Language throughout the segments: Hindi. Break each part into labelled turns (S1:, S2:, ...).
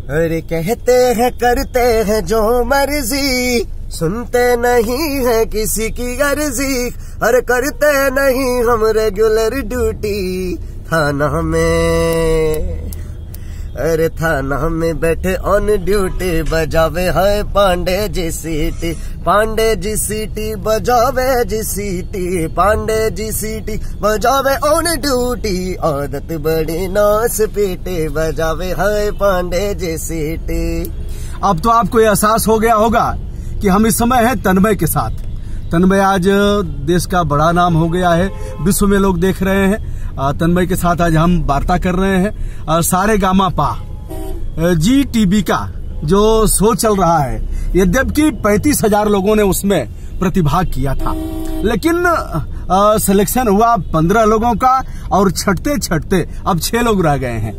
S1: अरे कहते हैं करते हैं जो मर्जी, सुनते नहीं है किसी की अर्जी। अरे करते नहीं हम रेगुलर ड्यूटी थाना में। अरे थाना में बैठे ऑन ड्यूटी, बजावे है पांडे जी सीटी। पांडे जी सीटी बजावे जी सीटी, पांडे जी सीटी बजावे ऑन ड्यूटी। आदत बड़ी नास पीटे, बजावे है पांडे जी सीटी।
S2: अब तो आपको एहसास हो गया होगा कि हम इस समय हैं तन्मय के साथ। तन्मय आज देश का बड़ा नाम हो गया है, विश्व में लोग देख रहे हैं। तन्मय के साथ आज हम वार्ता कर रहे हैं। सारे गामा पा जी टीवी का जो शो चल रहा है, यद्यपि 35,000 लोगों ने उसमें प्रतिभाग किया था, लेकिन सिलेक्शन हुआ 15 लोगों का और छटते छटते अब 6 लोग रह गए हैं।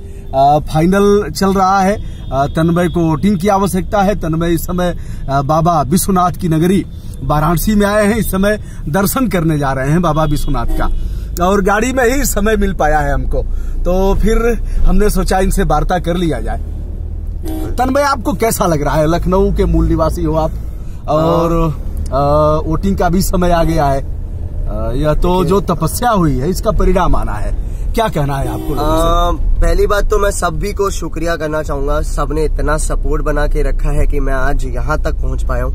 S2: फाइनल चल रहा है। तन्मय को वोटिंग की आवश्यकता है। तन्मय इस समय बाबा विश्वनाथ की नगरी वाराणसी में आए हैं। इस समय दर्शन करने जा रहे हैं बाबा विश्वनाथ का, और गाड़ी में ही समय मिल पाया है हमको, तो फिर हमने सोचा इनसे वार्ता कर लिया जाए। तन्मय, आपको कैसा लग रहा है? लखनऊ के मूल निवासी हो आप, और वोटिंग का भी समय आ गया है। यह तो जो तपस्या हुई है इसका परिणाम आना है, क्या कहना है आपको?
S1: पहली बात तो मैं सभी को शुक्रिया करना चाहूंगा। सबने इतना सपोर्ट बना के रखा है कि मैं आज यहाँ तक पहुँच पाया हूँ।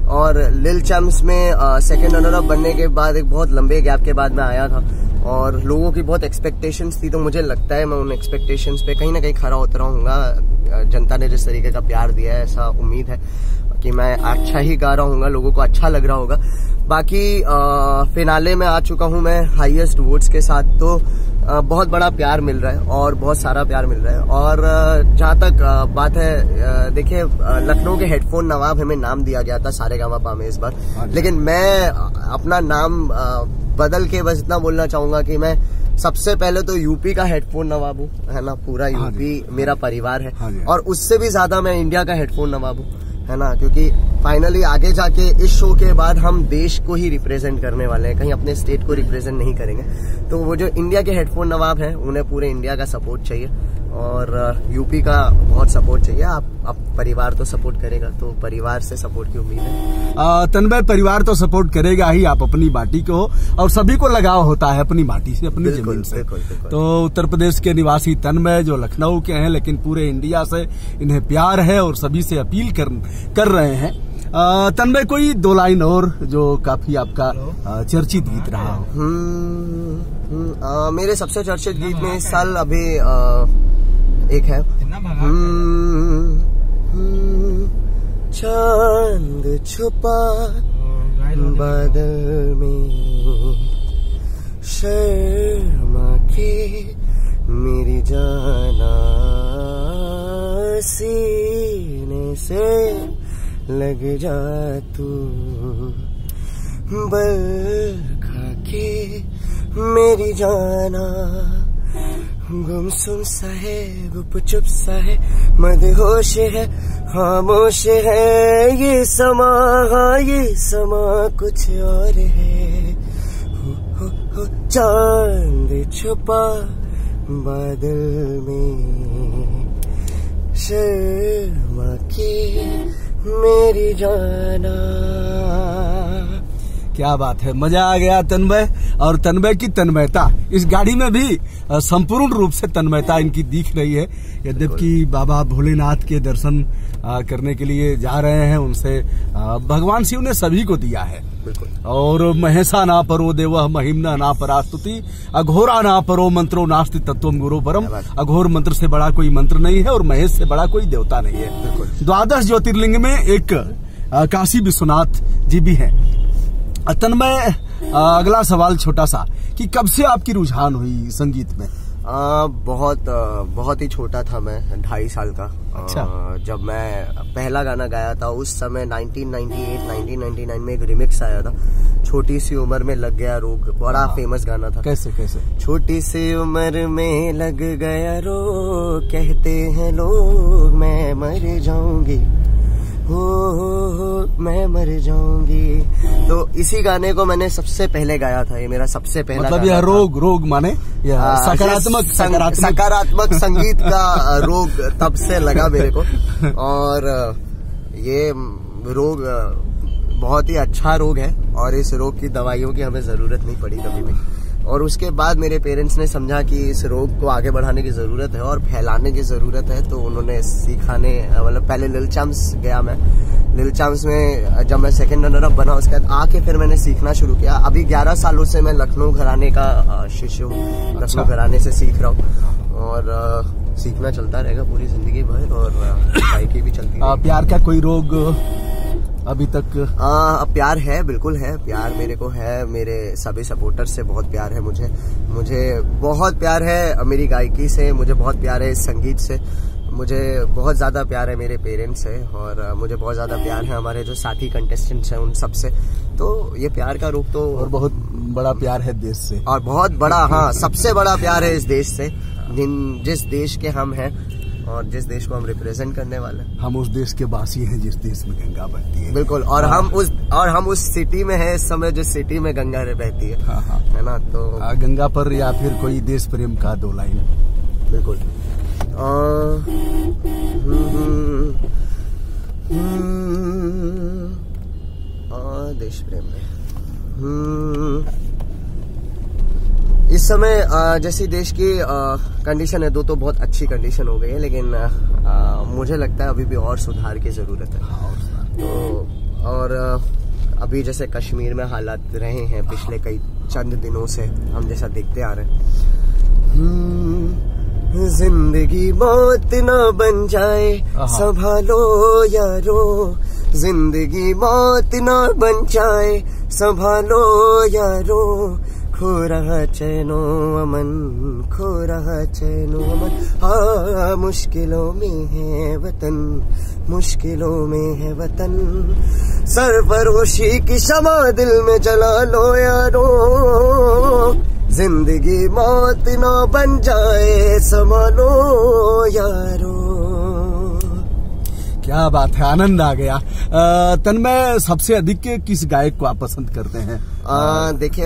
S1: और लिल चैम्प्स में सेकंड रनर अप बनने के बाद एक बहुत लंबे गैप के बाद मैं आया था, और लोगों की बहुत एक्सपेक्टेशंस थी, तो मुझे लगता है मैं उन एक्सपेक्टेशंस पे कहीं ना कहीं खरा उतरा। जनता ने जिस तरीके का प्यार दिया है, ऐसा उम्मीद है कि मैं अच्छा ही गा रहा हूँ, लोगों को अच्छा लग रहा होगा। बाकी फिनाले में आ चुका हूँ मैं हाईएस्ट वोट्स के साथ, तो बहुत बड़ा प्यार मिल रहा है और बहुत सारा प्यार मिल रहा है। और जहाँ तक बात है, देखिए लखनऊ के हेडफोन नवाब हमें नाम दिया गया था सारेगामापा में इस बार, लेकिन मैं अपना नाम बदल के बस इतना बोलना चाहूंगा कि मैं सबसे पहले तो यूपी का हेडफोन नवाब हूँ, है ना। पूरा यूपी मेरा परिवार है, और उससे भी ज्यादा मैं इंडिया का हेडफोन नवाब हूँ, है ना, क्योंकि फाइनली आगे जाके इस शो के बाद हम देश को ही रिप्रेजेंट करने वाले हैं, कहीं अपने स्टेट को रिप्रेजेंट नहीं करेंगे। तो वो जो इंडिया के हेडफोन नवाब हैं, उन्हें पूरे इंडिया का सपोर्ट चाहिए, और यूपी का बहुत सपोर्ट चाहिए। आप परिवार तो सपोर्ट करेगा, तो परिवार से सपोर्ट की उम्मीद है।
S2: तन्मय, परिवार तो सपोर्ट करेगा ही, आप अपनी माटी को, और सभी को लगाव होता है अपनी माटी से, अपनी जमीन से। तो उत्तर प्रदेश के निवासी तन्मय जो लखनऊ के हैं, लेकिन पूरे इंडिया से इन्हें प्यार है और सभी से अपील कर रहे हैं। तन्मय, कोई 2 लाइन और जो काफी आपका चर्चित गीत रहा हो?
S1: मेरे सबसे चर्चित गीत में इस साल अभी एक है, चांद छुपा बादल में, शर्मा के मेरी जाना, सीने से लग जा तू, बरखा के मेरी जाना, गुमसुम सा है, गुपचुप सा है, मदहोश है, खामोश है ये समा, हाँ ये समा कुछ और है। हो चांद छुपा बादल में, शर्मा के मेरी जाना।
S2: क्या बात है, मजा आ गया तन्मय, और तन्मय की तन्मयता इस गाड़ी में भी संपूर्ण रूप से तन्मयता इनकी दिख रही है। यद्यपि बाबा भोलेनाथ के दर्शन करने के लिए जा रहे हैं, उनसे भगवान शिव ने सभी को दिया है। और महेशा ना परो देवः महिम्ना ना परास्तुति, अघोरा ना परो मंत्रो नास्ति तत्वम गुरु परम। अघोर मंत्र से बड़ा कोई मंत्र नहीं है, और महेश से बड़ा कोई देवता नहीं है। 12 ज्योतिर्लिंग में एक काशी विश्वनाथ जी भी हैं। तन्मय, अगला सवाल छोटा सा, कि कब से आपकी रुझान हुई संगीत में?
S1: बहुत ही छोटा था मैं, 2.5 साल का।
S2: अच्छा।
S1: जब मैं पहला गाना गाया था उस समय 1999 में एक रिमिक्स आया था, छोटी सी उम्र में लग गया रोग, बड़ा फेमस गाना था।
S2: कैसे?
S1: छोटी सी उम्र में लग गया रोग, कहते हैं लोग मैं मर जाऊंगी, हो मैं मर जाऊंगी। तो इसी गाने को मैंने सबसे पहले गाया था, ये मेरा सबसे पहला
S2: मतलब यह रोग माने
S1: सकारात्मक संगीत का रोग तब से लगा मेरे को। और ये रोग बहुत ही अच्छा रोग है और इस रोग की दवाइयों की हमें जरूरत नहीं पड़ी कभी भी। और उसके बाद मेरे पेरेंट्स ने समझा कि इस रोग को आगे बढ़ाने की जरूरत है और फैलाने की जरूरत है, तो उन्होंने सिखाने, मतलब पहले लिल चैम्प्स गया मैं। लिल चैम्प्स में जब मैं सेकंड रनर अप बना, उसके बाद आके फिर मैंने सीखना शुरू किया। अभी 11 सालों से मैं लखनऊ घराने का शिष्य हूँ, लखनऊ घराने से सीख रहा हूँ और सीखना चलता रहेगा पूरी जिंदगी भर और गायकी भी चलती है।
S2: प्यार का कोई रोग अभी तक?
S1: प्यार है, बिल्कुल है, प्यार मेरे को है। मेरे सभी सपोर्टर से बहुत प्यार है मुझे बहुत प्यार है मेरी गायकी से, मुझे बहुत प्यार है इस संगीत से, मुझे बहुत ज्यादा प्यार है मेरे पेरेंट्स से और मुझे बहुत ज्यादा प्यार है हमारे जो साथी कंटेस्टेंट्स हैं उन सब से। तो ये प्यार का रूप तो,
S2: और बहुत बड़ा प्यार है देश से,
S1: और बहुत बड़ा, हाँ, सबसे बड़ा प्यार है इस देश से, जिस देश के हम हैं और जिस देश को हम रिप्रेजेंट करने वाले हैं।
S2: हम उस देश के वासी हैं जिस देश में गंगा बहती है।
S1: बिल्कुल। और हम उस सिटी में हैं इस समय जिस सिटी में गंगा बहती है।
S2: हाँ।
S1: है ना? तो
S2: गंगा पर या फिर कोई देश प्रेम का 2 लाइन।
S1: बिल्कुल। देश प्रेम में इस समय जैसी देश की कंडीशन है, तो बहुत अच्छी कंडीशन हो गई है, लेकिन मुझे लगता है अभी भी और सुधार की जरूरत है। तो और अभी जैसे कश्मीर में हालात रहे हैं पिछले कई चंद दिनों से, हम जैसा देखते आ रहे हैं, जिंदगी मौत ना बन जाए, संभालो यारो, जिंदगी मौत ना बन जाए, संभालो यारो, खो रहा चैनो अमन, खो रहा चैनो अमन, हाँ मुश्किलों में है वतन, मुश्किलों में है वतन, सरफरोशी की शमा दिल में जला लो यारो, जिंदगी मौत ना बन जाए, संभालो यारो।
S2: क्या बात है, आनंद आ गया। तन्मय, सबसे अधिक किस गायक को आप पसंद करते हैं?
S1: देखिए,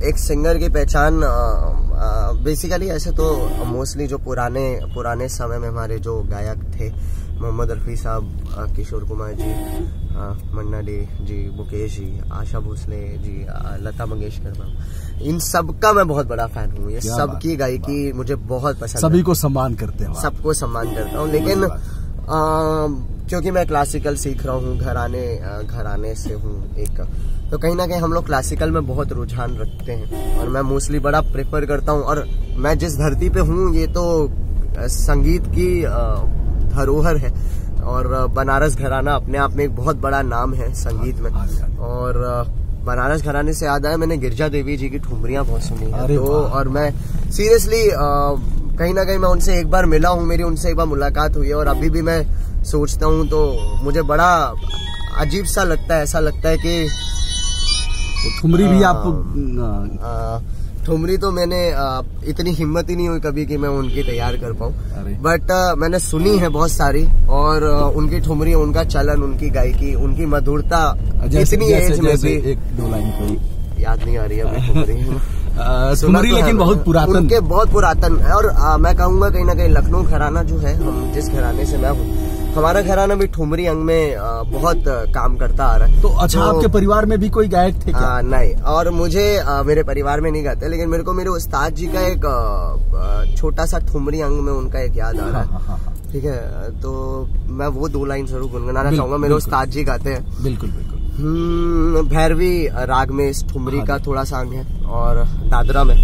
S1: एक सिंगर की पहचान बेसिकली ऐसे तो मोस्टली जो पुराने समय में हमारे जो गायक थे, मोहम्मद रफी साहब, किशोर कुमार जी, मन्ना डे जी, मुकेश जी, आशा भोसले जी, लता मंगेशकर, इन सब का मैं बहुत बड़ा फैन हूँ। ये सबकी गायकी मुझे बहुत पसंद है।
S2: सभी को सम्मान करते हैं?
S1: सबको सम्मान करता हूँ, लेकिन क्योंकि मैं क्लासिकल सीख रहा हूँ, घराने से हूँ एक, तो कहीं ना कहीं हम लोग क्लासिकल में बहुत रुझान रखते हैं और मैं मोस्टली बड़ा प्रेफर करता हूँ। और मैं जिस धरती पे हूँ, ये तो संगीत की धरोहर है और बनारस घराना अपने आप में एक बहुत बड़ा नाम है संगीत में। और बनारस घराने से याद आया, मैंने गिरजा देवी जी की ठुमरियां बहुत सुनी है, तो और मैं सीरियसली कहीं ना कहीं मैं उनसे एक बार मिला हूँ, मेरी उनसे एक बार मुलाकात हुई है और अभी भी मैं सोचता हूँ तो मुझे बड़ा अजीब सा लगता है। ऐसा लगता है कि
S2: ठुमरी भी आप
S1: ठुमरी तो मैंने इतनी हिम्मत ही नहीं हुई कभी कि मैं उनकी तैयार कर पाऊँ, बट मैंने सुनी है बहुत सारी, और उनकी ठुमरी, उनका चलन, उनकी गायकी, उनकी मधुरता इतनी एज में भी,
S2: 1-2 लाइन कोई
S1: याद नहीं आ रही है ठुमरी
S2: ठुमरी, लेकिन बहुत पुरातन,
S1: उनके बहुत पुरातन। और मैं कहूँगा कहीं ना कहीं लखनऊ घराना जो है, हम जिस घराने से मैं हूँ, हमारा घराना भी ठुमरी अंग में बहुत काम करता आ रहा है।
S2: तो अच्छा, आपके परिवार में भी कोई गायक थे क्या?
S1: नहीं, और मुझे मेरे परिवार में नहीं गाते, लेकिन मेरे को मेरे उस्ताद जी का एक छोटा सा ठुमरी अंग में उनका एक याद आ रहा है। ठीक है, तो मैं वो 2 लाइन जरूर गुनगुनाना चाहूंगा। मेरे उस्ताद जी गाते हैं।
S2: बिल्कुल बिल्कुल।
S1: भैरवी राग में इस ठुमरी का थोड़ा सा अंग है, और दादरा में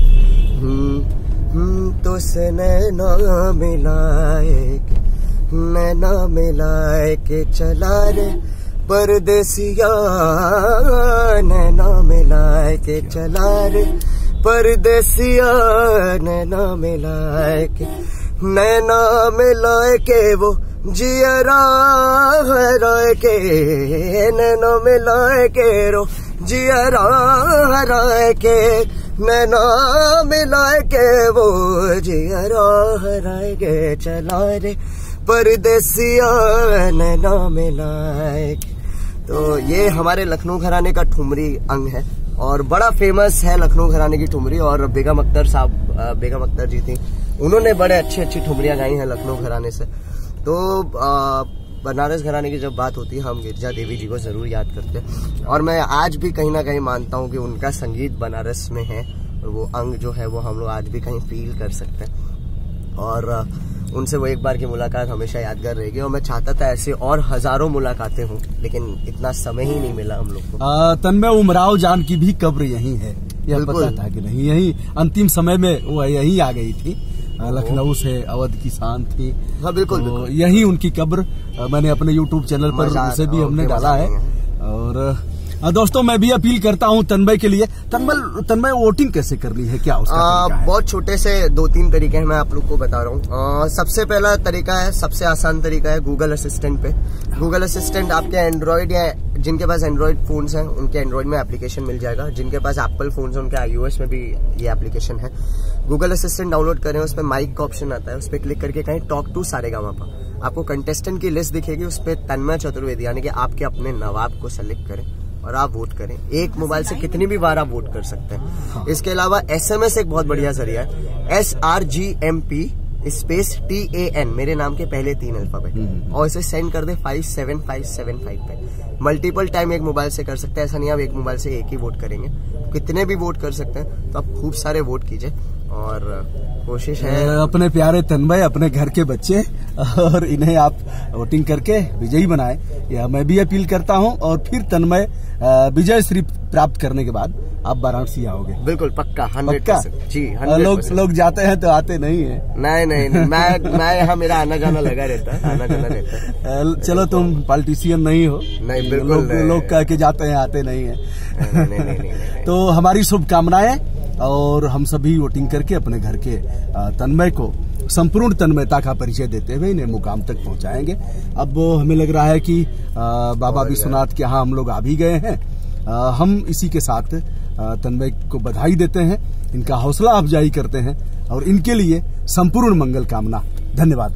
S1: तो से नैना मिलाए के चला रे परदेसिया, नैना मिलाए के चला रे परदेसिया, नैना मिलाए के वो जियरा हराए के, नैना मिलाए के रो जियरा हराए के, नैना मिलाए के वो जियरा हराए के, चला रे परदेसिया नैना में नायक। तो ये हमारे लखनऊ घराने का ठुमरी अंग है और बड़ा फेमस है लखनऊ घराने की ठुमरी। और बेगम अख्तर जी थी, उन्होंने बड़े अच्छी ठुमरियां गाई हैं लखनऊ घराने से। तो बनारस घराने की जब बात होती है हम गिरजा देवी जी को जरूर याद करते हैं और मैं आज भी कहीं ना कहीं मानता हूँ कि उनका संगीत बनारस में है और वो अंग जो है वो हम लोग आज भी कहीं फील कर सकते हैं और उनसे वो एक बार की मुलाकात हमेशा यादगार रहेगी। और मैं चाहता था ऐसे और हजारों मुलाकातें हों, लेकिन इतना समय ही नहीं मिला हम लोग को।
S2: तन्मय उमराव जान की भी कब्र यहीं है, यह पता था कि नहीं? यही अंतिम समय में वो यहीं आ गई थी, लखनऊ से अवध की शान थी।
S1: हाँ बिल्कुल,
S2: तो
S1: बिल्कुल।
S2: यही उनकी कब्र मैंने अपने YouTube चैनल पर उसे भी हमने डाला है। और दोस्तों मैं भी अपील करता हूं तन्मय के लिए। तन्मय वोटिंग कैसे करनी है, क्या उसका तरीका है?
S1: बहुत छोटे से 2-3 तरीके हैं, मैं आप लोग को बता रहा हूँ। सबसे पहला तरीका है, सबसे आसान तरीका है गूगल असिस्टेंट पे। गूगल असिस्टेंट आपके एंड्रॉइड या जिनके पास एंड्रॉइड फोन्स हैं उनके एंड्रॉइड में एप्लीकेशन मिल जाएगा, जिनके पास एप्पल फोन्स हैं उनके iOS में भी ये एप्लीकेशन है। गूगल असिस्टेंट डाउनलोड करें, उस पर माइक का ऑप्शन आता है, उस पर क्लिक करके कहीं टॉक टू सारेगामापा, आपको कंटेस्टेंट की लिस्ट दिखेगी, उस पर तन्मय चतुर्वेदी यानी कि आपके अपने नवाब को सेलेक्ट करें और आप वोट करें। एक मोबाइल से कितनी भी बार आप वोट कर सकते हैं। इसके अलावा SMS एक बहुत बढ़िया जरिया है, SRGMP स्पेस TAN, मेरे नाम के पहले 3 अल्फाबेट, और इसे सेंड कर दे 57575 पे। मल्टीपल टाइम एक मोबाइल से कर सकते हैं, ऐसा नहीं आप एक मोबाइल से एक ही वोट करेंगे, कितने भी वोट कर सकते हैं। तो आप खूब सारे वोट कीजिए और कोशिश है
S2: अपने प्यारे तन्मय, अपने घर के बच्चे और इन्हें आप वोटिंग करके विजयी बनाएं, यह मैं भी अपील करता हूं। और फिर तन्मय विजय श्री प्राप्त करने के बाद आप वाराणसी आओगे?
S1: बिल्कुल पक्का, 100% जी। 100%।
S2: लोग जाते हैं तो आते नहीं है।
S1: नहीं, मैं यहाँ मेरा आना जाना लगा रहता है।
S2: चलो तुम पॉलिटिशियन नहीं हो।
S1: नहीं बिल्कुल,
S2: लोग कह के जाते हैं, आते नहीं है।
S1: नहीं।
S2: तो हमारी शुभकामनाएं और हम सभी वोटिंग करके अपने घर के तन्मय को संपूर्ण तन्मयता का परिचय देते हुए इन्हें मुकाम तक पहुंचाएंगे। अब हमें लग रहा है कि बाबा विश्वनाथ के यहाँ हम लोग आ भी गए हैं। हम इसी के साथ तन्मय को बधाई देते हैं, इनका हौसला अफजाई करते हैं और इनके लिए संपूर्ण मंगल कामना। धन्यवाद।